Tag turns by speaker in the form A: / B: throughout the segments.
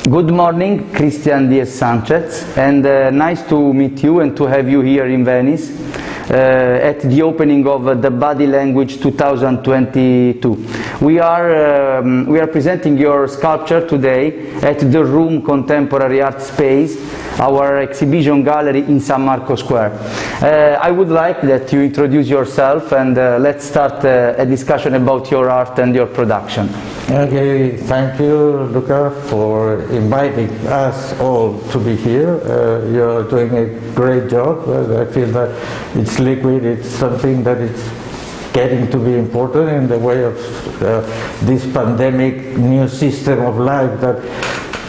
A: Good morning, Cristian Diez Sanchez, and nice to meet you and to have you here in Venice at the opening of the Body Language 2022. We are presenting your sculpture today at the Room Contemporary Art Space, our exhibition gallery in San Marco Square. I would like that you introduce yourself and let's start a discussion about your art and your production.
B: Okay, thank you, Luca, for inviting us all to be here. You're doing a great job. I feel that ITSLIQUID, it's something that is getting to be important in the way of this pandemic new system of life that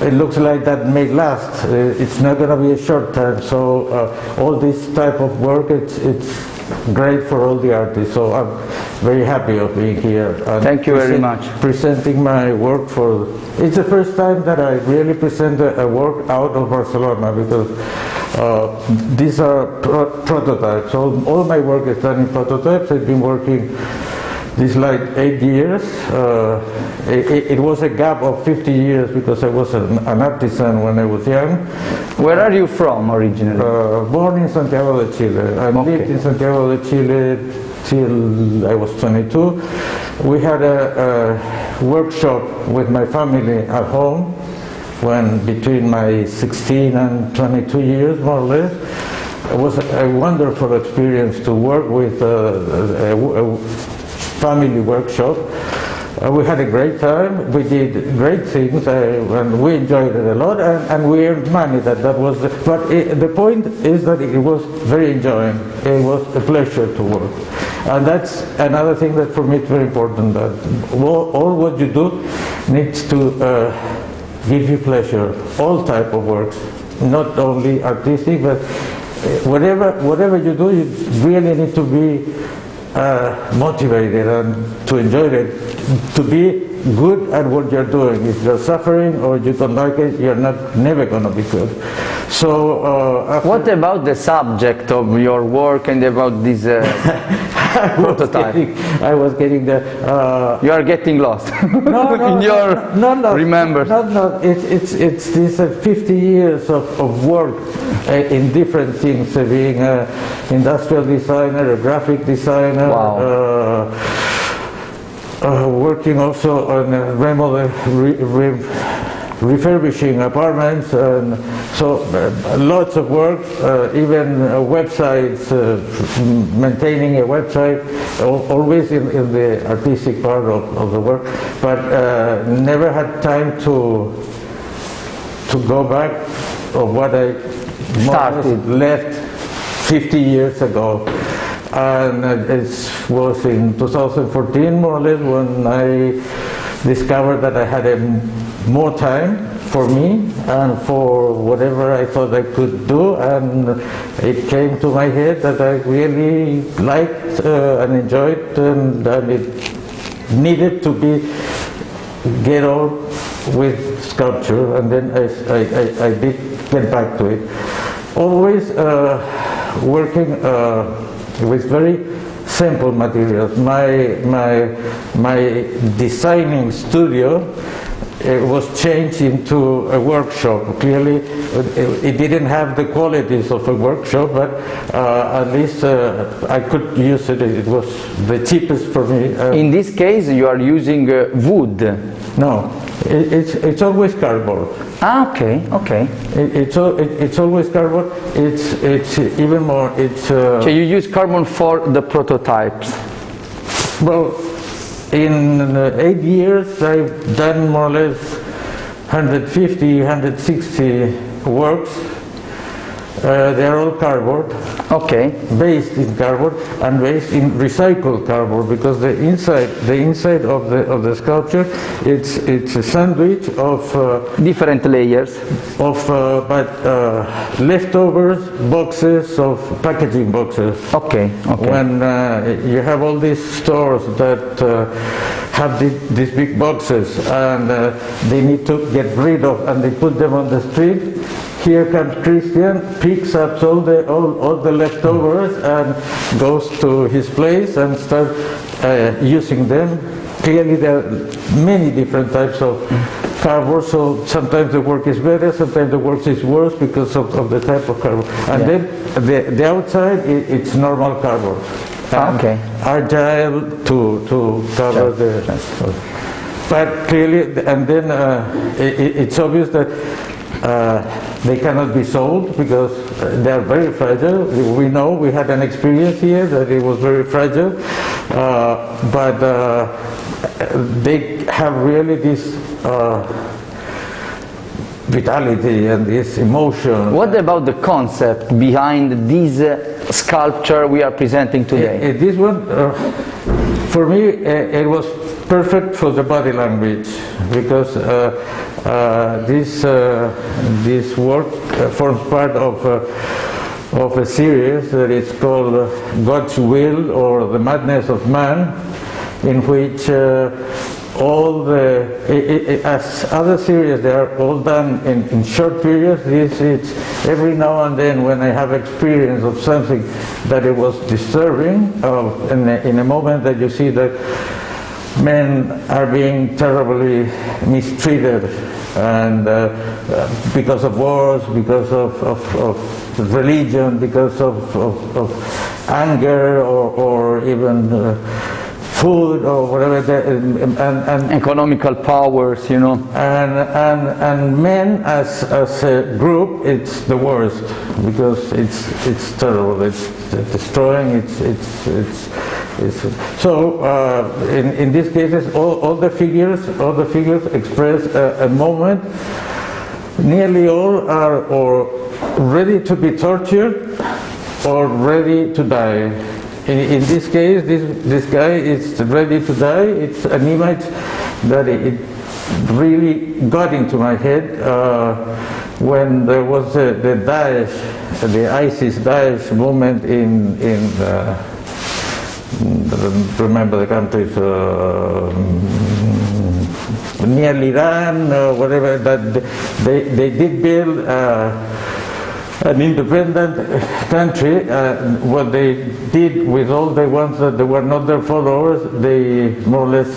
B: it looks like that may last. It's not going to be a short time. So all this type of work, it's great for all the artists. So I'm very happy of being here. And
A: thank you very much.
B: Presenting my work for, it's the first time that I really present a work out of Barcelona, because these are prototypes. All my work is done in prototypes. I've been working this like 8 years. It was a gap of 50 years because I was an artisan when I was young.
A: Where are you from originally?
B: Born in Santiago de Chile. I lived in Santiago de Chile till I was 22. We had a workshop with my family at home when between my 16 and 22 years, more or less. It was a wonderful experience to work with a family workshop. We had a great time. We did great things, and we enjoyed it a lot, and we earned money. But the point is that it was very enjoying. It was a pleasure to work, and that's another thing that for me is very important. That all what you do needs to give you pleasure. All type of works, not only artistic, but whatever you do, you really need to be motivated and to enjoy it, to be good at what you're doing. If you're suffering or you don't like it, you're never going to be good. So
A: what about the subject of your work and about this prototype?
B: I was getting the...
A: you are getting lost
B: no,
A: in your remember.
B: No, it's this 50 years of work in different things, being an industrial designer, a graphic designer,
A: wow.
B: Working also on refurbishing apartments, and so lots of work, even websites, maintaining a website, always in the artistic part of the work, but never had time to go back of what I left 50 years ago. And it was in 2014, more or less, when I discovered that I had more time for me and for whatever I thought I could do, and it came to my head that I really liked and enjoyed, and it needed to get on with sculpture, and then I did get back to it. Always working with very simple materials. My designing studio was changed into a workshop. Clearly, it didn't have the qualities of a workshop, but at least I could use it. It was the cheapest for me.
A: In this case, you are using wood.
B: No, it's always cardboard.
A: Ah, okay.
B: It's always cardboard. It's even more.
A: So you use carbon for the prototypes.
B: Well, in 8 years, I've done more or less 150, 160 works. They're all cardboard.
A: Okay.
B: Based in cardboard and based in recycled cardboard, because the inside of the sculpture, it's a sandwich of
A: different layers
B: of leftovers, boxes of packaging boxes.
A: Okay.
B: When you have all these stores that have these big boxes, and they need to get rid of, and they put them on the street. Here comes Cristian, picks up all the leftovers and goes to his place and starts using them. Clearly there are many different types of cardboard, so sometimes the work is better, sometimes the work is worse because of the type of cardboard. And then the outside, it's normal cardboard.
A: Okay.
B: Agile to cover the... But clearly, and then it's obvious that they cannot be sold because they are very fragile. We know, we had an experience here that it was very fragile, but they have really this vitality and this emotion.
A: What about the concept behind this sculpture we are presenting today?
B: This one, for me, it was perfect for the body language because this work forms part of a series that is called God's Will or The Madness of Man, in which all the, as other series, they are all done in short periods. This is every now and then when I have experience of something that it was disturbing, in a moment that you see that men are being terribly mistreated, and because of wars, because of religion, because of anger, or even food or whatever, and
A: economical powers, you know.
B: And men as a group, it's the worst because it's terrible. It's destroying. So in these cases, all the figures express a moment. Nearly all are or ready to be tortured or ready to die. In this case, this guy is ready to die. It's an image that it really got into my head when there was the Daesh, the ISIS-Daesh movement in I don't remember the countries, near Iran, whatever, that they did build an independent country. What they did with all the ones that were not their followers, they more or less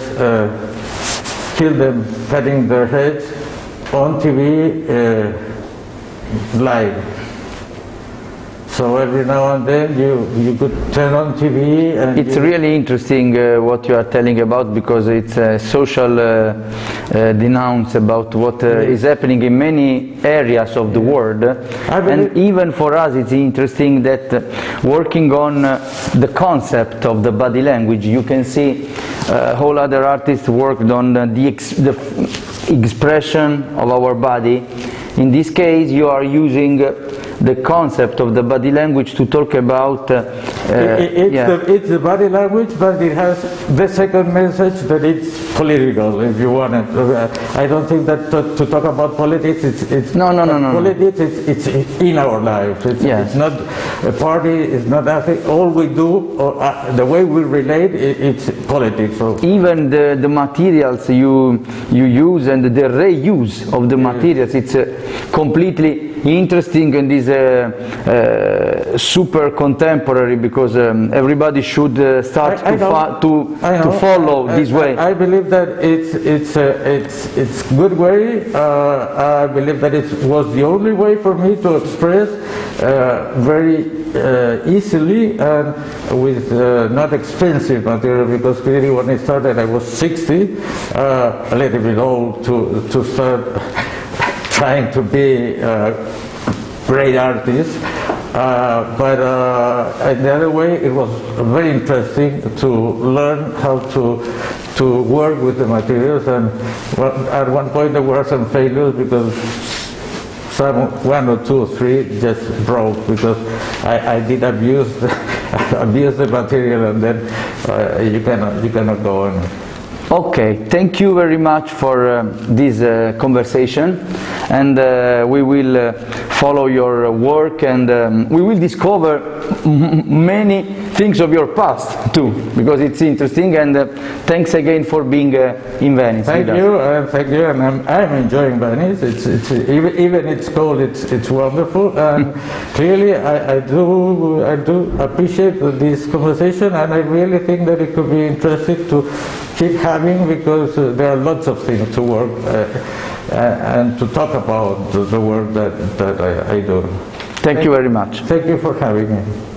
B: killed them, cutting their heads on TV live. So every now and then you could turn on TV and...
A: It's really interesting what you are telling about, because it's a social denounce about what is happening in many areas of the world. And even for us it's interesting that working on the concept of the body language, you can see whole other artists worked on the expression of our body. In this case you are using the concept of the body language to talk about
B: it's the body language, but it has the second message that it's political, if you want it. I don't think that to talk about politics, it's
A: no.
B: Politics, it's in our lives. It's not a party, it's not nothing. All we do, or the way we relate, it's politics. So.
A: Even the materials you use and the reuse of the materials, it's completely interesting, and is super contemporary, because everybody should start to follow this way.
B: I believe that it's good way. I believe that it was the only way for me to express very easily and with not expensive material, because clearly when I started I was 60, a little bit old to start trying to be a great artist, but the other way it was very interesting to learn how to work with the materials. And at one point there were some failures because one or two or three just broke, because I did abuse the material, and then you cannot go on.
A: Okay, thank you very much for this conversation, and we will follow your work, and we will discover many things of your past too, because it's interesting. And thanks again for being in Venice.
B: Thank you, and I'm enjoying Venice. It's even it's cold. It's wonderful, and clearly I do appreciate this conversation, and I really think that it could be interesting to keep having having, because there are lots of things to work and to talk about the work that I do.
A: Thank you very much.
B: Thank you for having me.